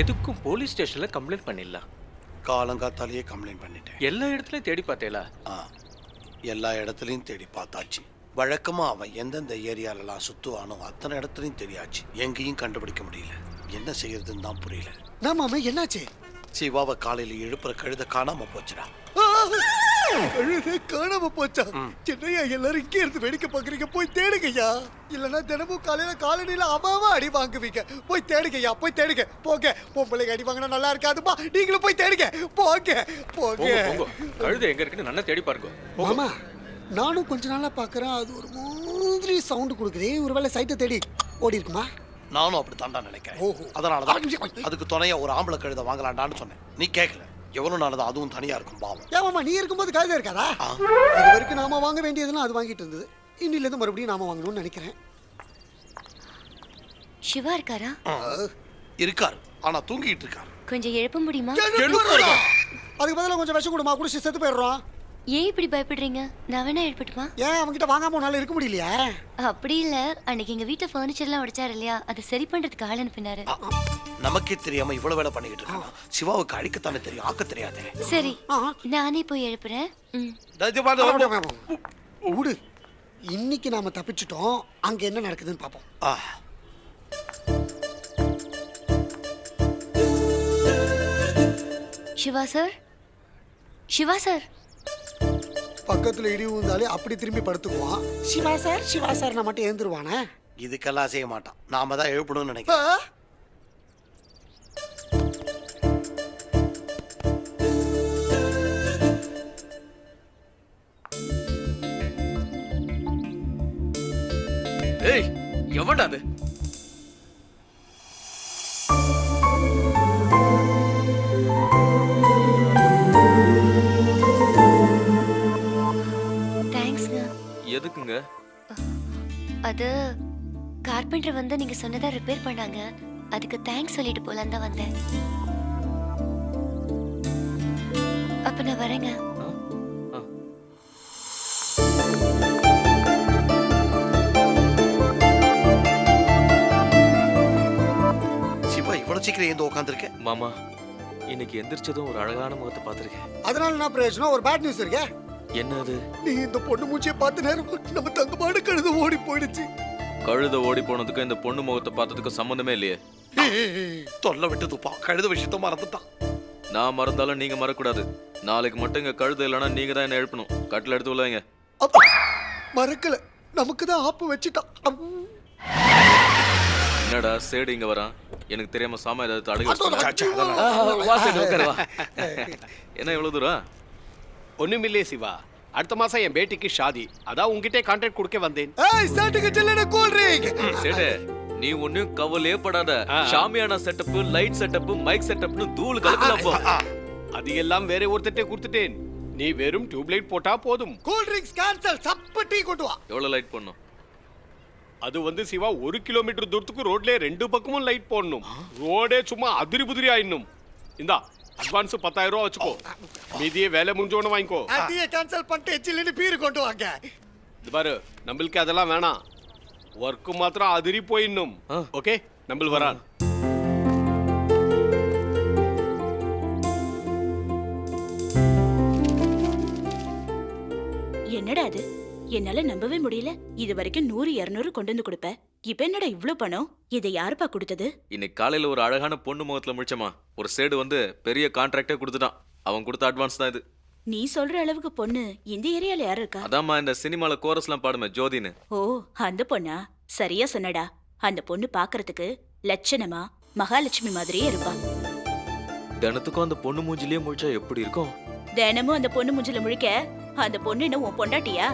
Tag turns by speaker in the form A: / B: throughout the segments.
A: எதுக்கும் போலீஸ் ஸ்டேஷன்ல கம்ப்ளைண்ட் பண்ணிடலாம்.
B: காலங்காத்தாலேயே கம்ப்ளைண்ட் பண்ணிட்டேன்.
A: எல்லா இடத்துலயும் தேடி பார்த்தேலா?
B: எல்லா இடத்துலையும் தேடி பார்த்தாச்சு. வழக்கமா அவன் எந்தெந்த ஏரியாலலாம் சுத்துவானோ அத்தனை இடத்துலையும் தெரியாச்சு. எங்கேயும் கண்டுபிடிக்க முடியல. என்ன செய்யறதுன்னு தான் புரியல.
C: மாமா என்னாச்சு?
B: சிவாவை காலையில எழுப்புற கழுத காணாம போச்சுடா.
C: கழுத காணாம போச்சா? என்னையா எல்லாரும் இங்கே இருந்து வேடிக்கை பாக்குறீங்க? போய் தேடுங்கய்யா. இல்லன்னா தினமும் காலையில காலனில அவாவா அடி வாங்குவீங்க. போய் தேடுங்கய்யா, போய் தேடுங்க. போங்க, பொம்பளைங்க அடி வாங்கினா நல்லா இருக்காதுமா. நீங்களும் போய் தேடுங்க. போங்க போங்க.
A: கழுதை எங்க இருக்குன்னு நல்லா தேடி பாருங்க.
C: மாமா நானும் கொஞ்ச நாளா பாக்குறேன். அது ஒரு மாதிரி சவுண்ட் கொடுக்குது. ஒருவேளை சைட்டை தேடி ஓடி இருக்குமா?
B: நானும் அப்படி தாண்டா நினைக்கிறேன். அதனாலதான் அதுக்கு துணையா ஒரு ஆம்பளை கழுத வாங்கலாண்டான்னு சொன்னேன். நீ கேட்கல. எவ்வளவு நாளதான் அதுவும் தனியா இருக்கும் பாவம்.
C: ஏமாமா நீ இருக்கும்போது கழுத இருக்காதா? இது வரைக்கும் நாம வாங்க வேண்டியதுன்னா அது வாங்கிட்டு இருந்தது. இன்னில இருந்து மறுபடியும் நாம வாங்கணும்னு நினைக்கிறேன்.
D: சிவா இருக்காரா?
B: இருக்காரு, ஆனா தூங்கிட்டு இருக்காரு.
D: கொஞ்சம் எழுப்ப முடியுமா?
C: அதுக்கு பதிலா கொஞ்சம் விஷம் கொடுமா, குடிச்சு செத்து போயிடுறோம்.
D: ஏன் இப்படி பயப்படுறீங்க? நான் வேணா எழுப்பட்டுமா?
C: ஏன் அவன்கிட்ட வாங்காம உன்னால இருக்க முடியலையா?
D: அப்படி இல்ல, அன்னைக்கு எங்க வீட்டுல ஃபர்னிச்சர்லாம் உடைச்சாரு இல்லையா, அதை சரி பண்றதுக்கு ஆள் அனுப்பினாரு.
B: நமக்கே தெரியாம இவ்வளவு வேலை பண்ணிக்கிட்டு இருக்காங்க. சிவாவுக்கு அழிக்கத்தானே தெரியும், ஆக்க தெரியாதே.
D: சரி, நானே போய் எழுப்புறேன்.
C: விடு, இன்னைக்கு நாம தப்பிச்சிட்டோம். அங்க என்ன நடக்குதுன்னு பாப்போம்.
D: Siva sir, Siva sir.
C: பக்கத்துல இடி விழுந்தாலே அப்படி திரும்பி படுத்துக்குவான். சிவா சார், சிவா சார் நான் மட்டும் எழுந்துருவானே.
B: இதுக்கெல்லாம் செய்ய மாட்டான். நாம தான் எழுப்பணும்னு நினைக்கிறேன்.
A: ஏய், எவன்டா அது? எதுக்குங்க?
D: அது கார்பெண்டர் வந்து நீங்க சொன்னதா ரிப்பேர் பண்ணாங்க. அதுக்கு தேங்க்ஸ் சொல்லிட்டு போலாம் தான் வந்தேன். அப்ப நான் வரேங்க.
B: சிவா இவ்வளவு சீக்கிரம் ஏந்து உட்காந்துருக்கேன்.
A: மாமா, இன்னைக்கு எந்திரிச்சதும் ஒரு அழகான முகத்தை பார்த்திருக்கேன்.
C: அதனால நான் பிரயோஜனம். ஒரு பேட் நியூஸ் இருக்கே.
A: என்னது?
C: நீ இந்த பொண்ணு மூஞ்சியை பார்த்த நேரம் நம்ம தங்கமான கழுத ஓடி போயிடுச்சு.
A: கழுத ஓடி போனதுக்கு இந்த பொண்ணு முகத்தை பார்த்ததுக்கு சம்பந்தமே இல்லையே.
B: தொல்லை விட்டு துப்பா. கழுத விஷயத்த மறந்துட்டான்.
A: நான் மறந்தாலும் நீங்க மறக்கூடாது. நாளைக்கு மட்டும் இங்க கழுத இல்லைன்னா நீங்க தான் என்ன எழுப்பணும். கட்டில எடுத்து விளையாங்க.
C: மறக்கல, நமக்கு தான் ஆப்பு வச்சுட்டான்.
A: என்னடா சேடு இங்க வரான்? எனக்கு தெரியாம சாமா ஏதாவது தடுக்க. என்ன இவ்வளவு தூரம்?
E: ஒண்ணுமில்லே சிவா, அடுத்த மாசம் என் பேட்டிக்கு ஷாதி. அதான் உங்ககிட்ட கான்ட்ராக்ட் கொடுக்க வந்தேன்.
C: ஏய் சேட்டுக்கு ஜில்லன கூல் ட்ரிங்க்.
A: சேட்டு, நீ ஒண்ணும் கவலையே படாத. Shamiana setup, light setup, mic செட்டப்னு தூள் கலக்கலாம் போ.
E: அது எல்லாம் வேற ஒருத்தட்டே கொடுத்துட்டேன். நீ வெறும் டியூப் லைட் போட்டா போதும்.
C: Cool drinks cancel. சப்ப டீ கொண்டு வா.
A: எவ்வளவு லைட் போடணும்?
E: அது வந்து சிவா 1 கிலோமீட்டர் தூரத்துக்கு ரோட்ல 2 பக்கமும் லைட் போடணும். ரோடே சும்மா அதிரி புதிரி ஆயிடணும். இந்தா அட்வான்ஸ் 10,000 ரூபா வச்சுக்கோ. மீதியே வேலை முடிஞ்சோன்னு வாங்கிக்கோ.
C: டீயை கேன்சல் பண்ணிட்டு ஜில்லனு பீர் கொண்டு வாங்க.
E: இது பாரு, நம்மளுக்கு அதெல்லாம் வேணாம். ஒர்க் மாத்திரம் அதிரி போயிடணும். ஓகே, நம்ம வரான்.
F: என்னடா அது? என்னால நம்பவே முடியல. இது வரைக்கும் 100-200 கொண்டு வந்து கொடுப்ப. இப்ப என்னடா இவ்ளோ பணம்? இதை யாருப்பா கொடுத்தது?
A: இன்னைக்கு காலையில ஒரு அழகான பொண்ணு முகத்துல முடிச்சமா. ஒரு சேடு வந்து பெரிய கான்ட்ராக்டே கொடுத்துட்டான். அவன் கொடுத்த அட்வான்ஸ் தான் இது.
F: நீ சொல்ற அளவுக்கு பொண்ணு இந்த ஏரியால யாரு இருக்கா?
A: அதாம்மா இந்த சினிமால கோரஸ்லாம் பாடுமே, ஜோதின்னு.
F: ஓ, அந்த பொண்ணா? சரியா சொன்னடா. அந்த பொண்ணு பாக்குறதுக்கு லட்சணமா மகாலட்சுமி மாதிரியே இருப்பா.
A: தினத்துக்கும் அந்த பொண்ணு மூஞ்சிலேயே முழிச்சா எப்படி இருக்கும்?
F: தினமும் அந்த பொண்ணு மூஞ்சில முழிக்க அந்த பொண்ணு என்ன உன் பொண்டாட்டியா?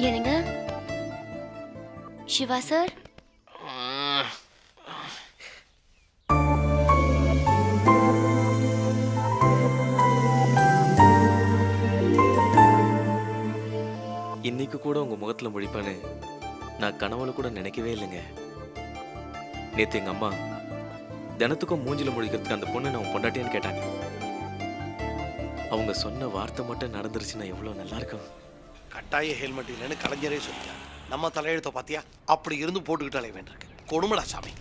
D: என்னங்க சிவா சார்?
A: இன்னைக்கு கூட உங்க முகத்துல முழிப்பானு நான் கனவுல கூட நினைக்கவே இல்லைங்க. நேத்து எங்க அம்மா தினத்துக்கும் மூஞ்சில முழிக்கிறதுக்கு அந்த பொண்ணு நான் பொண்டாட்டியான்னு கேட்டாங்க. அவங்க சொன்ன வார்த்தை மட்டும் நடந்துருச்சுன்னா எவ்வளவு நல்லா இருக்கும்.
B: கட்டாய ஹெல்மெட் இல்லைன்னு கலைஞரே சொல்லிட்டார். நம்ம தலையெழுத்த பாத்தியா? அப்படி இருந்து போட்டுக்கிட்டு அலைய வேண்டியிருக்கு. கொடுமடா சாமி.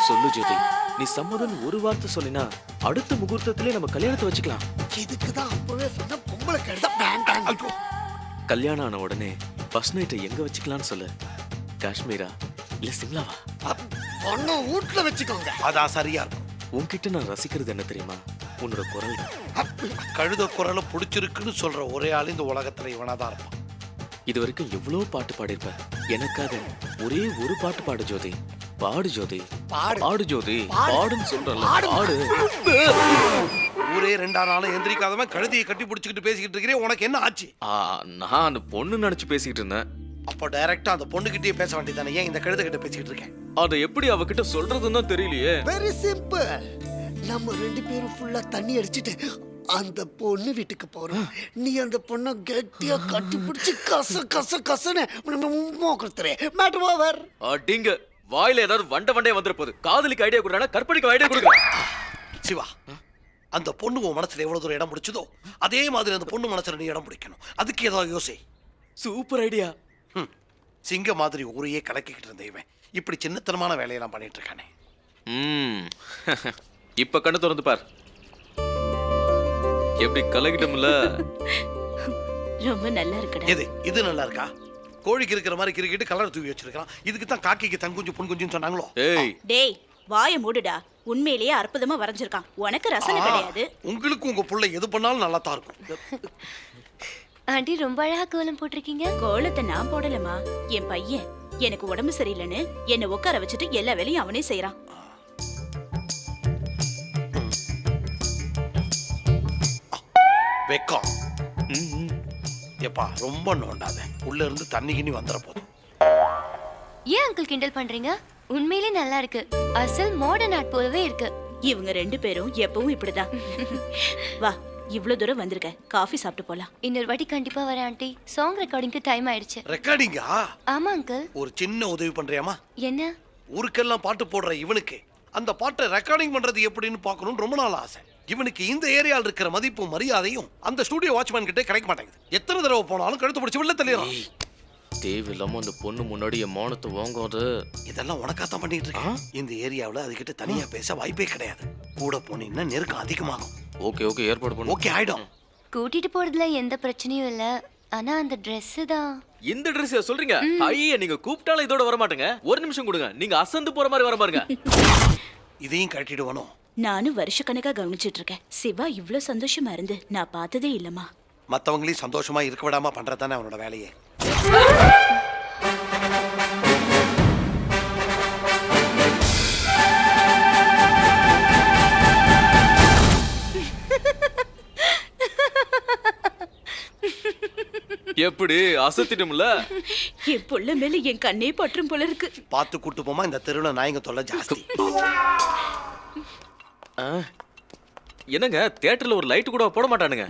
A: சொல்லு ஜோதி, நீ சம்மதம் ஒரு வார்த்தை சொல்லினா அடுத்த முகூர்த்தத்திலே நம்ம கல்யாணத்தை வச்சுக்கலாம்.
C: இதுக்குதான் அப்பவே சொன்ன பொம்பளை கழுத வேண்டாம்.
A: கல்யாணம் ஆன உடனே ஃபர்ஸ்ட் நைட்டை எங்க வச்சுக்கலாம்னு சொல்லு. காஷ்மீரா இல்ல சிம்லாவா?
C: பொண்ணு வீட்டுல வச்சுக்கோங்க.
B: அதான் சரியா இருக்கும்.
A: உன்கிட்ட நான் ரசிக்கிறது என்ன தெரியுமா? உன்னோட குரல் தான்.
B: கழுத குரலை பிடிச்சிருக்குன்னு சொல்ற ஒரே ஆள் இந்த உலகத்துல இவனாதான் இருப்பான்.
A: இது வரைக்கும் எவ்வளவு பாட்டு பாடிருப்ப. எனக்காக ஒரே ஒரு பாட்டு பாடு ஜோதி. பாடு ஜோதி,
C: பாடு.
A: பாடு ஜோதி,
C: பாடு.
A: பாடுன்னு சொல்றல.
C: பாடு.
A: பாடு.
B: ஊரே 2 நாளும் எந்திரிக்காதவன் கழுதையை கட்டி பிடிச்சிக்கிட்டு பேசிக்கிட்டு இருக்கிறே, உனக்கு என்ன ஆச்சு?
A: நான் அந்த பொண்ணு நினைச்சு பேசிக்கிட்டு இருந்தேன்.
B: அப்போ டைரக்டா அந்த பொண்ணுகிட்டயே பேச வேண்டியதானே? ஏன் இந்த கழுதை கிட்ட பேசிக்கிட்டு இருக்கேன்?
A: அதை எப்படி அவகிட்ட சொல்றதுன்னு தான் தெரியலையே.
C: Very simple. நம்ம 2 பேரும் ஃபுல்லா தண்ணி அடிச்சிட்டு அந்த பொண்ணு வீட்டுக்கு போறோம். நீ அந்த பொண்ணை கெட்டியா கட்டி பிடிச்சி கச கச கசன்னு மோக்கிறே. Matter over.
A: அடிங்க, வாயில ஏதாவது வண்டே வந்துற போகுது. காதலிக்கு ஐடியா கொடுறானா, கற்பனைக்கு ஐடியா கொடுக்குற.
B: சிவா, அந்த பொண்ணு உன் மனசுல எவ்வளவு தூரம் இடம் பிடிச்சதோ அதே மாதிரி அந்த பொண்ணு மனசுல நீ இடம் பிடிக்கணும். அதுக்கு ஏதாவது யோசி.
A: Super idea.
B: சிங்க மாதிரி ஊரையே கலக்கிக்கிட்டு இருந்த இவன் இப்படி சின்னத்தனமான வேலையெல்லாம் பண்ணிட்டு இருக்கானே.
A: இப்ப கண்ணு திறந்து பார். எப்படி கலக்கிட்டோம்ல?
F: ரொம்ப நல்லா இருக்குடா.
B: இது நல்லா இருக்கா? கோழிக்கு இருக்கிற மாதிரி கிரிக்கெட் கலர் தூவி வச்சிருக்கான். இதுக்கு தான் காக்கிக்கு தங்குஞ்சு பொன்குஞ்சுன்னு சொன்னாங்களோ?
F: டேய் வாயை மூடுடா. உண்மையிலேயே அற்புதமா வரைஞ்சிருக்கான். உனக்கு ரசனை கிடையாது.
B: உங்களுக்கு உங்க புள்ள எது பண்ணாலும் நல்லா தான் இருக்கும்.
D: ஆண்டி ரொம்ப அழகா கோலம் போட்டிருக்கீங்க.
F: கோலத்தை நான் போடலமா, என் பையன் எனக்கு உடம்பு சரியில்லைன்னு என்னை உட்கார வச்சுட்டு எல்லா வேலையும் அவனே செய்யறான்.
B: வெக்கம். எப்பா ரொம்ப நோண்டாத. உள்ள இருந்து தண்ணி கிண்ணி வந்துற போதும்.
D: ஏன் அங்கிள் கிண்டல் பண்றீங்க? உண்மையிலே நல்லா இருக்கு. அசல் மாடர்ன் ஆர்ட் போலவே இருக்கு.
F: இவங்க 2 பேரும் எப்பவும் இப்படிதான். வா, இவ்ளோ தூரம் வந்திருக்க, காஃபி சாப்பிட்டு போலாம்.
D: இன்னொரு வாட்டி கண்டிப்பா வரேன் ஆண்டி. சாங் ரெக்கார்டிங்க்கு டைம் ஆயிடுச்சு.
B: ரெக்கார்டிங்கா?
D: ஆமா அங்கிள்.
B: ஒரு சின்ன உதவி பண்றியாமா?
D: என்ன?
B: ஊருக்கெல்லாம் பாட்டு போடுற இவனுக்கு அந்த பாட்டை ரெக்கார்டிங் பண்றது எப்படின்னு பார்க்கணும்னு ரொம்ப நாள் ஆசை. இவனுக்கு இந்த ஏரியால இருக்கிற மதிப்பும் மரியாதையும் அந்த ஸ்டுடியோ வாட்ச்மேன் கிட்டே கிடைக்க மாட்டேங்குது. எத்தனை தடவை போனாலும் கழுத்து பிடிச்சி வெளில தள்ளிடுறான்.
A: தேவையில்லாம அந்த பொண்ணு முன்னாடி என் மானத்தை வாங்காது.
B: இதெல்லாம் உனக்காத்தான் பண்ணிட்டு இருக்கேன். இந்த ஏரியாவில் அதுகிட்ட தனியா பேச வாய்ப்பே கிடையாது. கூட போனீங்கன்னா நெருக்கம் அதிகமாகும்.
A: ஓகே ஏற்பாடு பண்ணு.
B: ஓகே ஆயிடும்.
D: கூட்டிட்டு போறதுல எந்த பிரச்சனையும் இல்ல. ஆனா அந்த Dress தான்.
A: இந்த Dress சொல்றீங்க? ஐயா, நீங்க கூப்பிட்டாலும் இதோட வர மாட்டேங்க. ஒரு நிமிஷம் கொடுங்க. நீங்க அசந்து போற மாதிரி வர பாருங்க.
B: இதையும் கட்டிடுவானோ?
F: நானும் வருஷக்கணக்கா கவனிச்சிட்டு இருக்கேன். சிவா இவ்ளோ சந்தோஷமா இருந்து நான் பார்த்ததே இல்லம்மா.
B: மத்தவங்களையும் சந்தோஷமா இருக்க விடாம பண்றதானே அவனோட வேலையே.
A: எப்படி அசத்திட்டோம்ல?
F: என் புள்ள மேல என் கண்ணே பற்றும் போல இருக்கு.
B: பார்த்து கூட்டு போமா, இந்த தெருவுல நாயங்க தொல்லை ஜாஸ்தி.
A: என்னங்க, தியேட்டர்ல ஒரு லைட் கூட போட மாட்டானுங்க.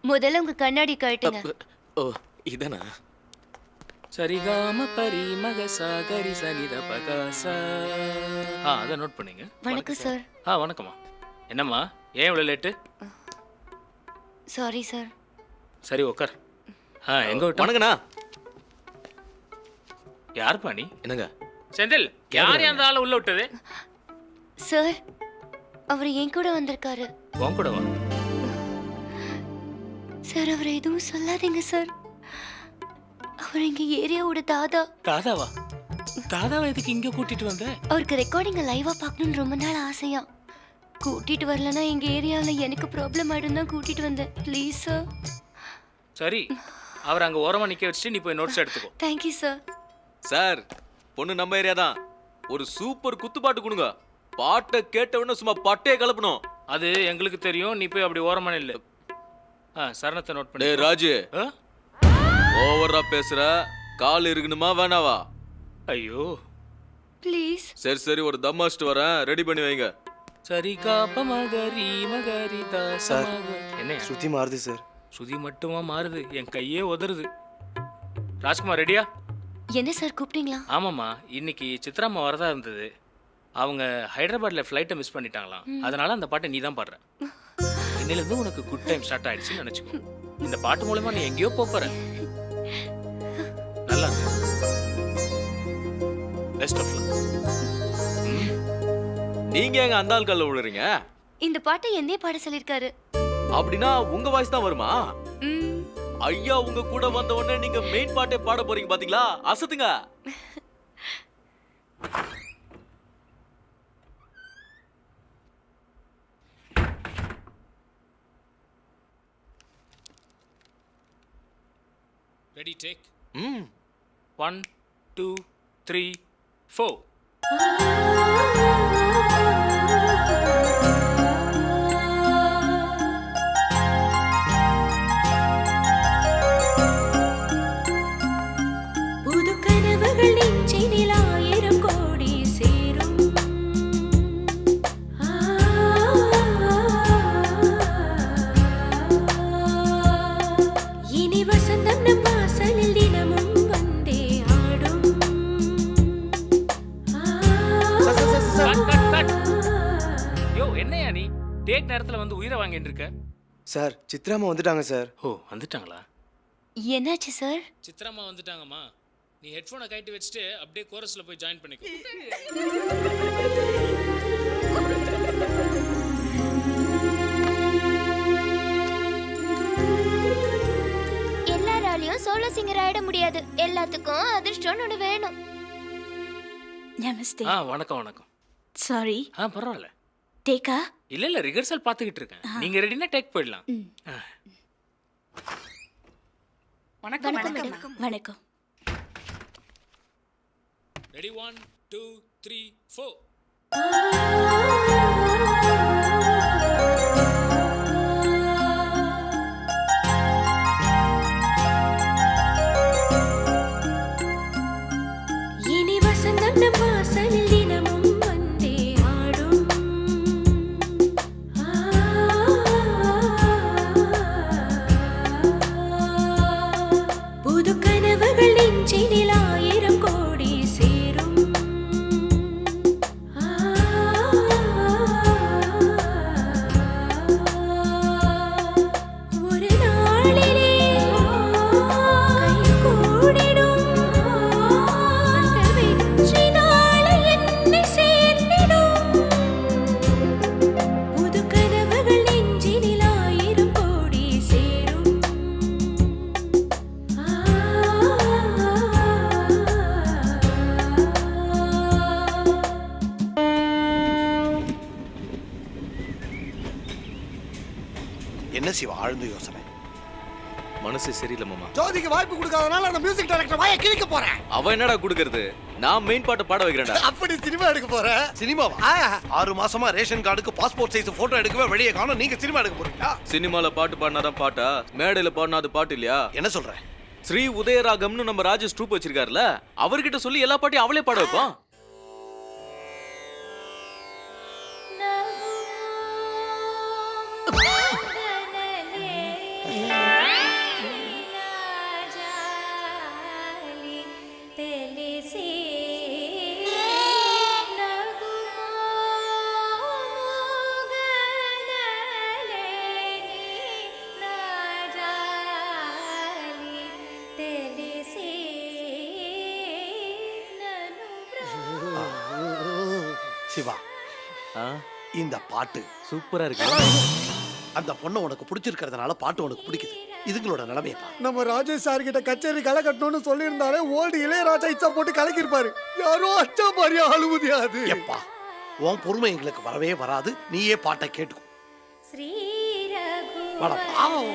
D: முதல்ல உங்க கண்ணாடி கழட்டுங்க.
A: ஓ, இதனா?
G: சரிகாம பரி மக சாகரி சனித பகாசா. அத நோட் பண்ணீங்க.
D: வணக்கம் சார்.
G: வணக்கம்மா. என்னம்மா, ஏன் இவ்வளவு லேட்டு?
D: Sorry sir.
G: சரி உட்கார். எங்க விட்டு?
A: வணக்கண்ணா.
G: யார் பாணி?
A: என்னங்க
G: செந்தில், யார் அந்த ஆளை உள்ள விட்டது?
D: சார், அவர் என் கூட வந்திருக்காரு.
G: உன் கூட வா.
D: சார், அவர் எதுவும் சொல்லாதீங்க சார். அவர் எங்க ஏரியாவோட தாதா.
G: தாதாவா? தாதாவை எதுக்கு இங்க கூட்டிட்டு வந்த?
D: அவருக்கு ரெக்கார்டிங்க லைவா பார்க்கணும்னு ரொம்ப நாள் ஆசையா. கூட்டிட்டு வரலன்னா எங்க ஏரியால எனக்கு ப்ராப்ளம் ஆயிடும் தான் கூட்டிட்டு வந்தேன். Please sir.
G: சரி, அவர் அங்க ஓரமா நிக்க வச்சுட்டு நீ போய் நோட்ஸ் எடுத்துக்கோ.
D: Thank you sir.
A: சார், பொண்ணு நம்ம ஏரியா தான். ஒரு சூப்பர் குத்துப்பாட்டு கொடுங்க. பாட்டை கேட்டவன சும்மா பட்டையை கலப்பணும்.
G: அது எங்களுக்கு தெரியும். நீ போய் அப்படி ஓரமா நில்லு. சரணத்தை நோட் பண்ணு.
A: டேய் ராஜு, ஓவரா பேசுற. கால் இருக்கணுமா வேணாவா?
G: ஐயோ
D: ப்ளீஸ்.
A: சரி, ஒரு தம்மாஸ்ட் வரேன், ரெடி பண்ணி வைங்க.
G: சரி காப்ப மகரி மகரி தாச. என்ன
H: ஸ்ருதி மாறுது சார்.
G: ஸ்ருதி மட்டுமா மாறுது? என் கையே உதறுது. ராஜ்குமார் ரெடியா?
D: என்ன சார் கூப்பிட்டீங்களா?
G: ஆமாம்மா, இன்னைக்கு சித்ராம்மா வரதா இருந்தது. அவங்க ஹைதராபாத்ல ஃப்ளைட்டை மிஸ் பண்ணிட்டாங்களாம். அதனால அந்த பாட்டை நீ தான் பாடுற. இன்னிலிருந்து உனக்கு குட் டைம் ஸ்டார்ட் ஆயிடுச்சுன்னு நினைச்சுக்கோ. இந்த பாட்டு மூலமா நீ எங்கேயோ போற. நல்லா இருக்கு. Best of luck.
A: நீங்க எங்க அந்த ஆள் கல்ல விழுறீங்க?
D: இந்த பாட்டை என்னையே பாட சொல்லிருக்காரு.
A: அப்படின்னா உங்க வாய்ஸ் தான் வருமா?
D: ம்,
A: ஐயா உங்க கூட வந்த உடனே நீங்க மெயின் பாட்டே பாட போறீங்க பாத்தீங்களா? அசத்துங்க.
G: Ready take.
A: ம்
G: 1 2 3 4.
F: புது கனவுகள் நெஞ்சினில் 1000 கோடி சேரும். இனி வசந்தம் நம் வாசலில் தினமும் வந்தே ஆடும்.
G: யோ என்னையா நீ டேக் நேரத்துல வந்து உயிரை வாங்கிட்டு இருக்க?
H: சார் சித்ராமா வந்துட்டாங்க சார்.
G: ஓ வந்துட்டாங்களா?
D: என்னாச்சு சார்?
G: சித்ராமா வந்துட்டாங்கம்மா. நீ ஹெட்ஃபோனை கழட்டி வச்சுட்டு அப்படியே கோரஸ்ல போய் ஜாயின் பண்ணிக்கோ.
D: எல்லாராலையும் சோலோ சிங்கர் ஆயிட முடியாது. எல்லாத்துக்கும் அதிர்ஷ்டம் ஒன்று வேணும்.
F: நமஸ்தே.
G: வணக்கம் வணக்கம்.
F: சாரி.
G: பரவாயில்ல.
F: டேக்கா?
G: இல்ல இல்ல ரிஹர்சல் பார்த்துக்கிட்டு இருக்கேன். நீங்க ரெடினா டேக் போயிடலாம்.
F: வணக்கம். வணக்கம்.
G: ரெடி 1 2 3 4.
F: இனி வசந்தம் நம் வாசலில் தினமும் வந்தே ஆடும். புது கனவுகள் நெஞ்சினில் 1000 கோடி சேரும். ஒரு நாளிலே கை கூடிடும். அந்த வெற்றி நாளை என்னை சேர்ந்திடும். புது கனவுகள் நெஞ்சினில் 1000 கோடி சேரும்.
B: என்ன சிவா ஆழ்ந்த யோசனை?
A: மனசு சரியில்லை மாமா.
C: ஜோதிக்கு வாய்ப்பு கொடுக்காதனால அந்த மியூசிக் டைரக்டர் வாயை கிழிக்க போறேன்.
A: அவ என்னடா குடுக்கறது? நான் மெயின் பாட்டை பாட வைக்கிறேன்டா.
C: அப்படி சினிமா எடுக்க போறேன்.
B: சினிமாவா? 6 மாசமா ரேஷன் கார்டுக்கு பாஸ்போர்ட் சைஸ் போட்டோ எடுக்கவே வெளியே காணோம். நீங்க சினிமா எடுக்க போறீங்களா?
A: சினிமால பாட்டு பாடினாதான் பாட்டா? மேடையில பாடினா அது பாட்டு இல்லையா?
B: என்ன சொல்ற?
A: ஸ்ரீ உதயராகம்னு நம்ம ராஜேஷ் ட்ரூப் வச்சிருக்காருல, அவர்கிட்ட சொல்லி எல்லா பாட்டையும் அவளே பாட வைப்போம்.
B: சிவா,
A: ஆ,
B: இந்த பாட்டு
A: சூப்பரா இருக்கு.
B: அந்த பொண்ணை உனக்கு பிடிச்சிருக்கிறதுனால பாட்டு உனக்கு பிடிக்குது. இதுங்களோட நிலைமையை பாரு.
C: நம்ம ராஜேஷ் சார் கிட்ட கச்சேரி களை கட்டணும்னு சொல்லியிருந்தாலே ஓல்டு இளையராஜா இச்சா போட்டு கலக்கிருப்பாரு. யாரோ அச்சா மாதிரியா அழுவுதியா அது?
B: எப்பா உன் பொறுமை எங்களுக்கு வரவே வராது. நீயே பாட்டை கேட்டுக்கோ. வாடா, பாவம்.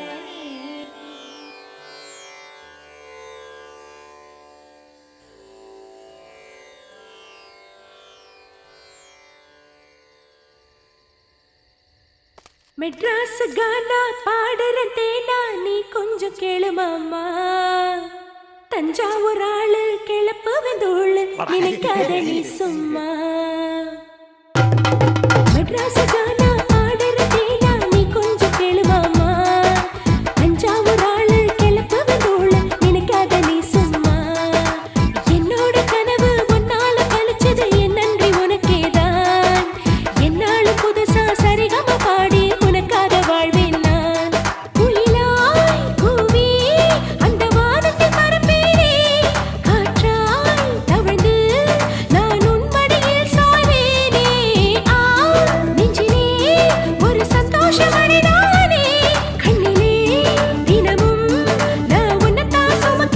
F: மெட்ராஸ் கானா பாடுற தேனா நீ கொஞ்சம் கேளு மாமா. தஞ்சாவூர் ஆளு கிளப்பு வெந்தோளு நினைக்காத நீ சும்மா. மெட்ராஸ் கானா